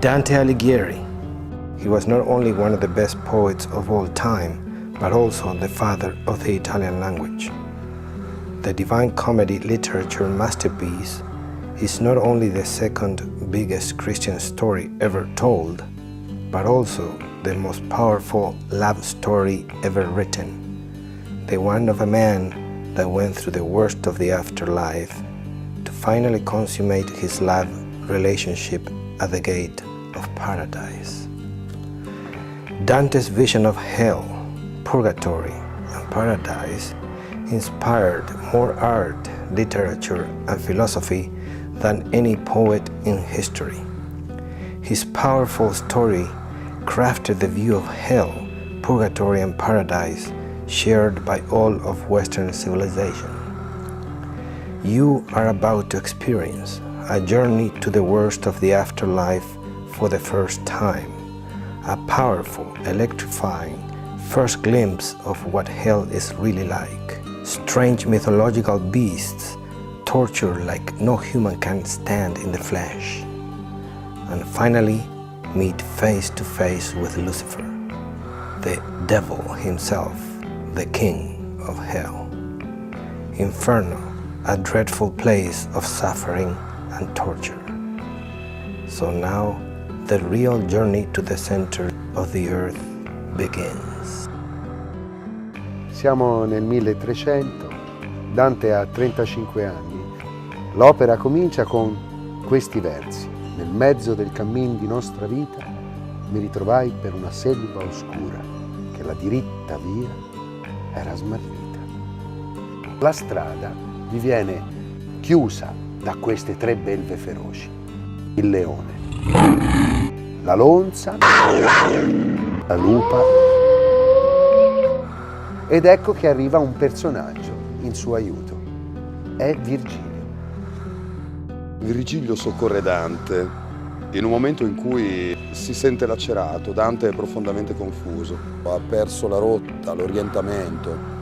Dante Alighieri. He was not only one of the best poets of all time, but also the father of the Italian language. The Divine Comedy literature masterpiece is not only the second biggest Christian story ever told, but also the most powerful love story ever written. The one of a man that went through the worst of the afterlife to finally consummate his love relationship at the gate of paradise. Dante's vision of hell, purgatory, and paradise inspired more art, literature, and philosophy than any poet in history. His powerful story crafted the view of hell, purgatory, and paradise shared by all of Western civilization. You are about to experience a journey to the worst of the afterlife for the first time, a powerful, electrifying first glimpse of what hell is really like. Strange mythological beasts, torture like no human can stand in the flesh. And finally, meet face to face with Lucifer, the devil himself, the king of hell. Inferno, a dreadful place of suffering and torture. So now, the real journey to the center of the earth begins. Siamo nel 1300, Dante ha 35 anni. L'opera comincia con questi versi. Nel mezzo del cammin di nostra vita mi ritrovai per una selva oscura che la diritta via era smarrita. La strada vi viene chiusa da queste tre belve feroci. Il leone, la lonza, la lupa. Ed ecco che arriva un personaggio in suo aiuto. È Virgilio. Virgilio soccorre Dante in un momento in cui si sente lacerato. Dante è profondamente confuso, ha perso la rotta, l'orientamento,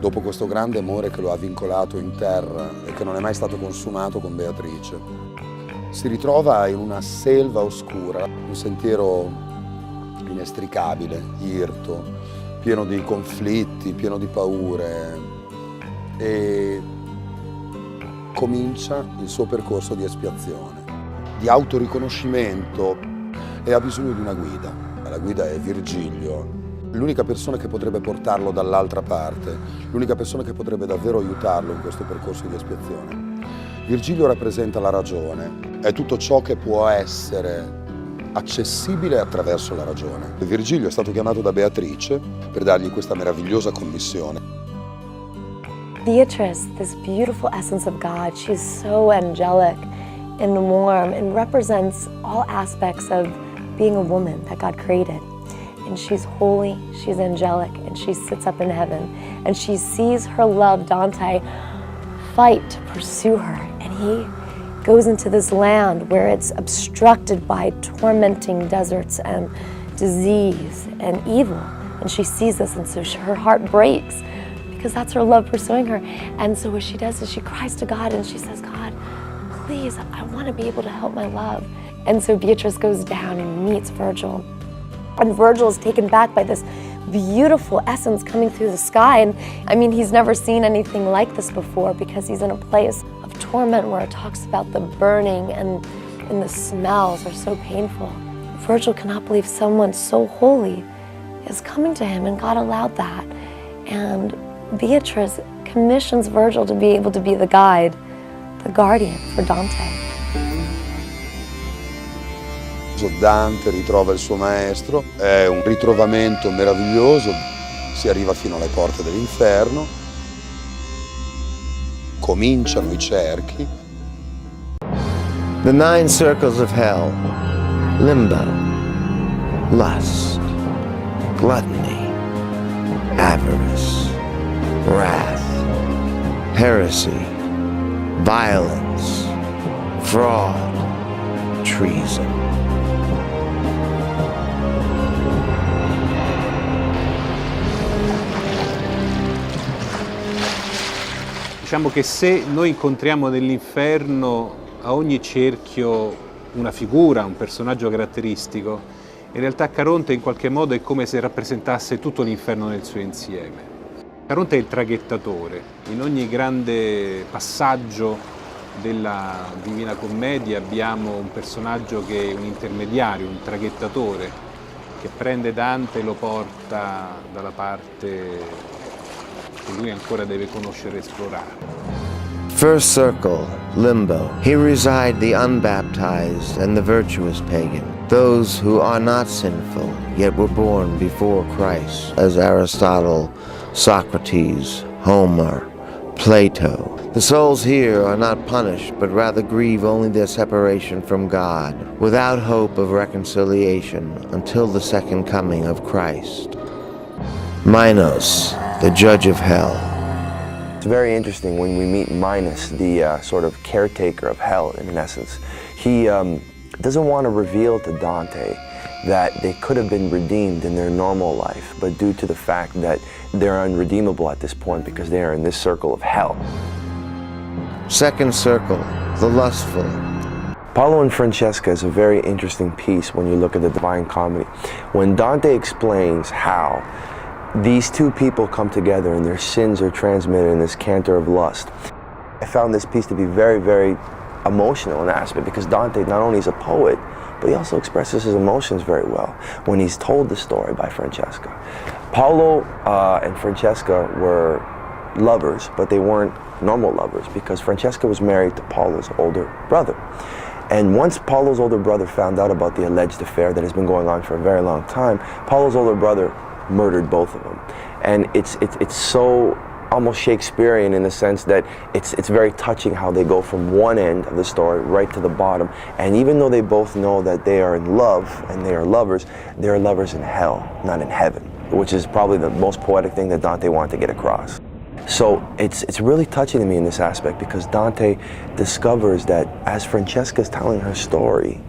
dopo questo grande amore che lo ha vincolato in terra e che non è mai stato consumato con Beatrice. Si ritrova in una selva oscura, un sentiero inestricabile, irto, pieno di conflitti, pieno di paure, e comincia il suo percorso di espiazione, di autoriconoscimento, e ha bisogno di una guida. La guida è Virgilio, l'unica persona che potrebbe portarlo dall'altra parte, l'unica persona che potrebbe davvero aiutarlo in questo percorso di espiazione. Virgilio rappresenta la ragione, è tutto ciò che può essere accessibile attraverso la ragione. Virgilio è stato chiamato da Beatrice per dargli questa meravigliosa commissione. Beatrice, this beautiful essence of God, she's so angelic and warm and represents all aspects of being a woman that God created. And she's holy, she's angelic, and she sits up in heaven. And she sees her love, Dante, fight to pursue her. And he goes into this land where it's obstructed by tormenting deserts and disease and evil. And she sees this, and so her heart breaks, because that's her love pursuing her. And so what she does is she cries to God and she says, God, please, I want to be able to help my love. And so Beatrice goes down and meets Virgil. And Virgil is taken back by this beautiful essence coming through the sky. And I mean, he's never seen anything like this before, because he's in a place of torment where it talks about the burning and the smells are so painful. Virgil cannot believe someone so holy is coming to him, and God allowed that. And Beatrice commissions Virgil to be able to be the guide, the guardian for Dante. Dante ritrova il suo maestro, è un ritrovamento meraviglioso, si arriva fino alle porte dell'inferno, cominciano i cerchi. The 9 circles of hell: limbo, lust, gluttony, avarice, wrath, heresy, violence, fraud, treason. Diciamo che se noi incontriamo nell'inferno, a ogni cerchio una figura, un personaggio caratteristico, in realtà Caronte in qualche modo è come se rappresentasse tutto l'inferno nel suo insieme. Caronte è il traghettatore. In ogni grande passaggio della Divina Commedia abbiamo un personaggio che è un intermediario, un traghettatore, che prende Dante e lo porta dalla parte che lui ancora deve conoscere e esplorare. First circle, limbo. Here reside the unbaptized and the virtuous pagan, those who are not sinful, yet were born before Christ, as Aristotle, Socrates, Homer, Plato. The souls here are not punished, but rather grieve only their separation from God, without hope of reconciliation until the second coming of Christ. Minos, the judge of hell. It's very interesting when we meet Minos, the sort of caretaker of hell in essence. He doesn't want to reveal to Dante that they could have been redeemed in their normal life, but due to the fact that they're unredeemable at this point because they are in this circle of hell. Second circle, the lustful. Paolo and Francesca is a very interesting piece when you look at the Divine Comedy. When Dante explains how these two people come together and their sins are transmitted in this canter of lust, I found this piece to be very, very emotional in aspect because Dante not only is a poet, but he also expresses his emotions very well when he's told the story by Francesca. Paolo and Francesca were lovers, but they weren't normal lovers because Francesca was married to Paolo's older brother. And once Paolo's older brother found out about the alleged affair that has been going on for a very long time, Paolo's older brother murdered both of them. And it's so almost Shakespearean in the sense that it's very touching how they go from one end of the story right to the bottom. And even though they both know that they are in love and they are lovers in hell, not in heaven, which is probably the most poetic thing that Dante wanted to get across. So it's really touching to me in this aspect because Dante discovers that as Francesca's telling her story,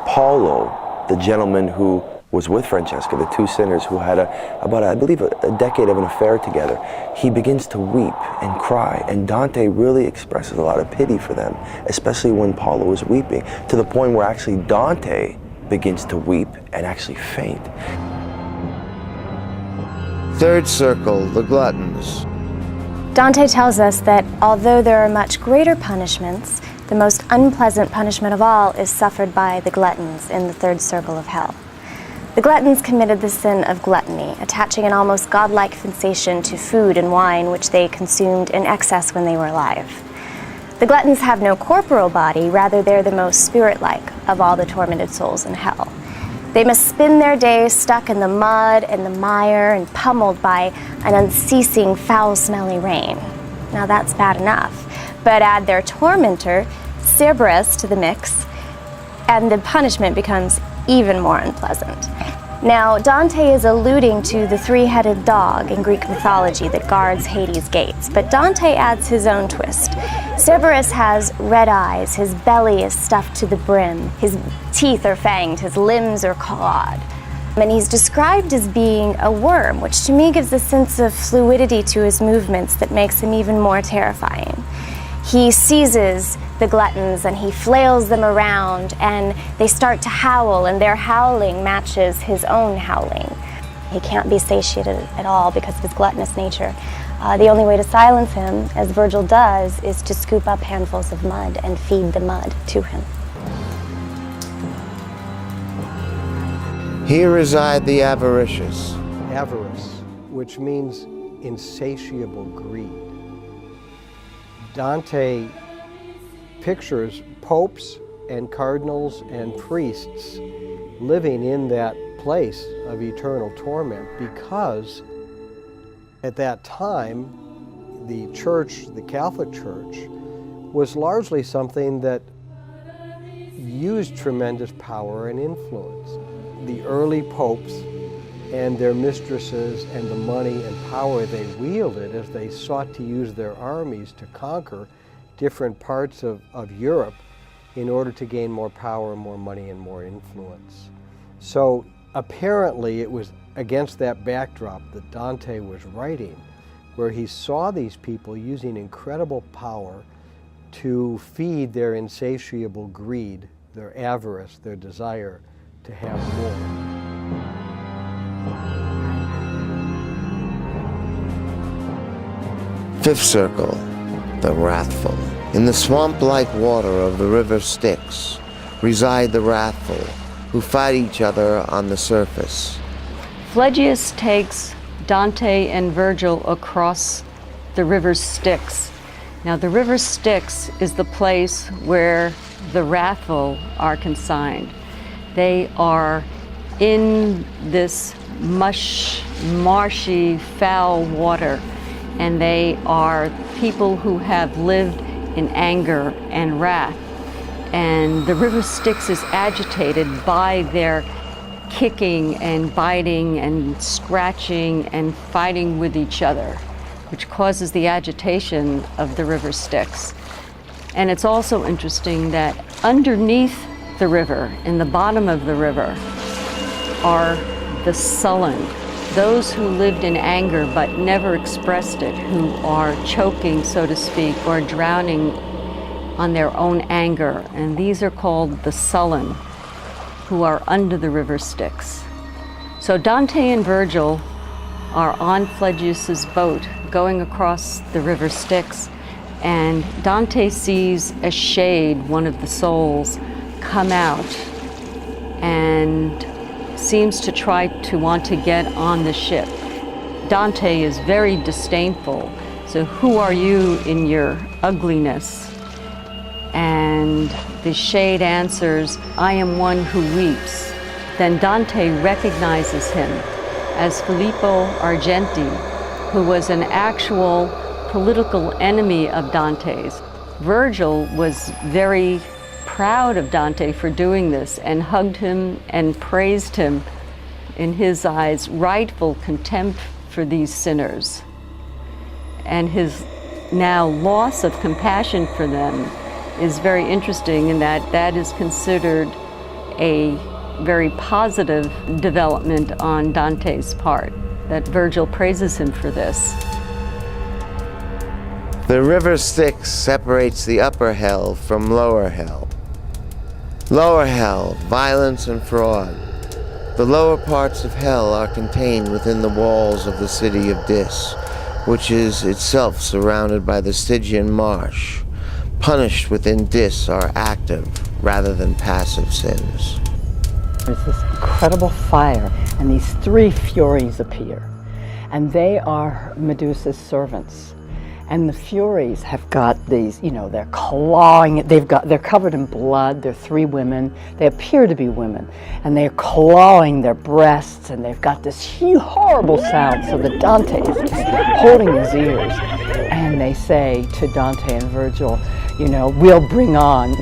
Paolo, the gentleman who was with Francesca, the two sinners who had about I believe a decade of an affair together, he begins to weep and cry, and Dante really expresses a lot of pity for them, especially when Paolo is weeping, to the point where actually Dante begins to weep and actually faint. Third circle, the gluttons. Dante tells us that although there are much greater punishments, the most unpleasant punishment of all is suffered by the gluttons in the third circle of hell. The gluttons committed the sin of gluttony, attaching an almost godlike sensation to food and wine which they consumed in excess when they were alive. The gluttons have no corporal body, rather they're the most spirit-like of all the tormented souls in hell. They must spend their days stuck in the mud and the mire and pummeled by an unceasing foul-smelling rain. Now that's bad enough, but add their tormentor, Cerberus, to the mix, and the punishment becomes even more unpleasant. Now, Dante is alluding to the three-headed dog in Greek mythology that guards Hades' gates, but Dante adds his own twist. Cerberus has red eyes, his belly is stuffed to the brim, his teeth are fanged, his limbs are clawed. And he's described as being a worm, which to me gives a sense of fluidity to his movements that makes him even more terrifying. He seizes the gluttons and he flails them around and they start to howl, and their howling matches his own howling. He can't be satiated at all because of his gluttonous nature. The only way to silence him, as Virgil does, is to scoop up handfuls of mud and feed the mud to him. Here reside the avaricious. Avarice, which means insatiable greed. Dante pictures popes and cardinals and priests living in that place of eternal torment because at that time the church, the Catholic Church, was largely something that used tremendous power and influence. The early popes and their mistresses and the money and power they wielded as they sought to use their armies to conquer different parts of Europe in order to gain more power, more money, and more influence. So apparently it was against that backdrop that Dante was writing, where he saw these people using incredible power to feed their insatiable greed their avarice, their desire to have more. Fifth circle, the wrathful. In the swamp-like water of the river Styx reside the wrathful, who fight each other on the surface. Phlegyas takes Dante and Virgil across the river Styx. Now, the river Styx is the place where the wrathful are consigned. They are in this marshy, foul water, and they are people who have lived in anger and wrath. And the river Styx is agitated by their kicking and biting and scratching and fighting with each other, which causes the agitation of the river Styx. And it's also interesting that underneath the river, in the bottom of the river, are the sullen, those who lived in anger but never expressed it, who are choking, so to speak, or drowning on their own anger. And these are called the sullen, who are under the river Styx. So Dante and Virgil are on Phlegyas's boat going across the river Styx, and Dante sees a shade, one of the souls, come out and seems to try to want to get on the ship. Dante is very disdainful. So, who are you in your ugliness? And the shade answers, I am one who weeps. Then Dante recognizes him as Filippo Argenti, who was an actual political enemy of Dante's. Virgil was very proud of Dante for doing this and hugged him and praised him, in his eyes, rightful contempt for these sinners. And his now loss of compassion for them is very interesting in that that is considered a very positive development on Dante's part, that Virgil praises him for this. The river Styx separates the upper hell from lower hell. Lower hell, violence and fraud. The lower parts of hell are contained within the walls of the city of Dis, which is itself surrounded by the Stygian marsh. Punished within Dis are active rather than passive sins. There's this incredible fire, and these three Furies appear, and they are Medusa's servants. And the Furies have got these, they're clawing, they're covered in blood, they're three women, they appear to be women, and they're clawing their breasts, and they've got this horrible sound, so that Dante is just holding his ears. And they say to Dante and Virgil, we'll bring on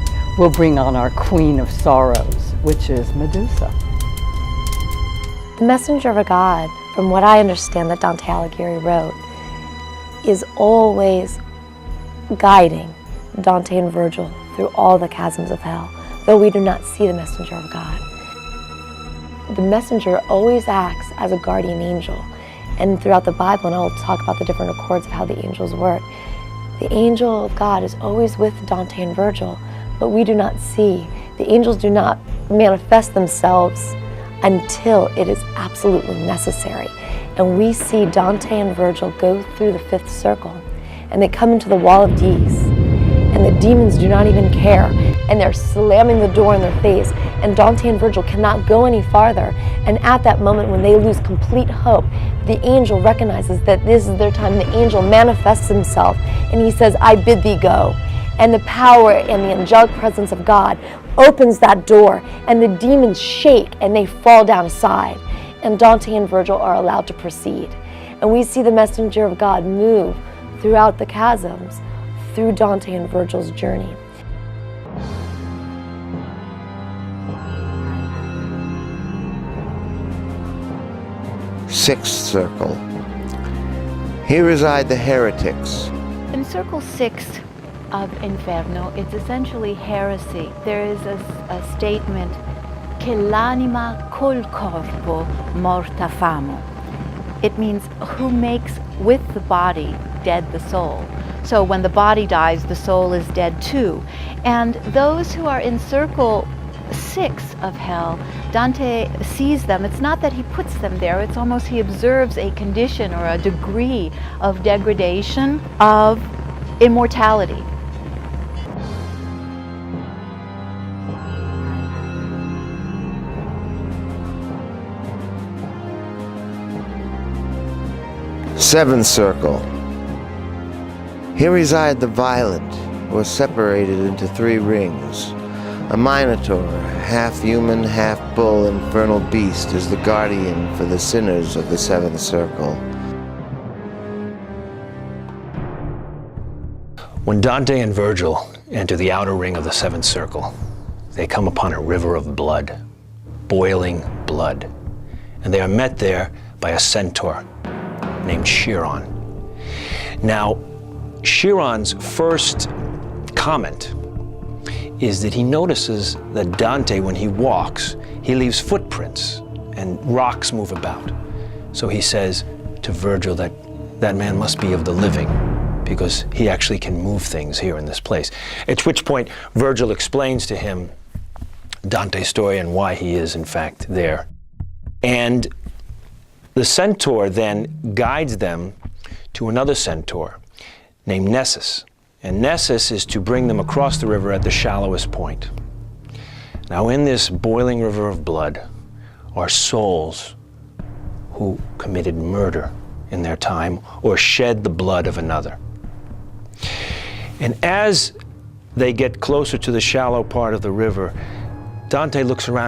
our Queen of Sorrows, which is Medusa. The messenger of a god, from what I understand that Dante Alighieri wrote, is always guiding Dante and Virgil through all the chasms of hell, though we do not see the messenger of God. The messenger always acts as a guardian angel, and throughout the Bible, and I'll talk about the different accords of how the angels work, the angel of God is always with Dante and Virgil, but we do not see. The angels do not manifest themselves until it is absolutely necessary. And we see Dante and Virgil go through the fifth circle, and they come into the wall of Dis, and the demons do not even care, and they're slamming the door in their face, and Dante and Virgil cannot go any farther. And at that moment, when they lose complete hope, the angel recognizes that this is their time. The angel manifests himself, and he says, I bid thee go. And the power and the angelic presence of God opens that door, and the demons shake, and they fall down aside. And Dante and Virgil are allowed to proceed. And we see the messenger of God move throughout the chasms through Dante and Virgil's journey. Sixth circle. Here reside the heretics. In Circle 6 of Inferno, it's essentially heresy. There is a statement, che l'anima col corpo morta famo. It means who makes with the body dead the soul. So when the body dies, the soul is dead too. And those who are in Circle six of hell, Dante sees them. It's not that he puts them there, it's almost he observes a condition or a degree of degradation, of immortality. Seventh circle. Here reside the violent, who are separated into 3 rings. A minotaur, half human, half bull, infernal beast, is the guardian for the sinners of the seventh circle. When Dante and Virgil enter the outer ring of the seventh circle, they come upon a river of blood, boiling blood, and they are met there by a centaur named Chiron. Now, Chiron's first comment is that he notices that Dante, when he walks, he leaves footprints and rocks move about. So he says to Virgil that that man must be of the living, because he actually can move things here in this place. At which point, Virgil explains to him Dante's story and why he is, in fact, there. And the centaur then guides them to another centaur named Nessus. And Nessus is to bring them across the river at the shallowest point. Now, in this boiling river of blood are souls who committed murder in their time or shed the blood of another. And as they get closer to the shallow part of the river, Dante looks around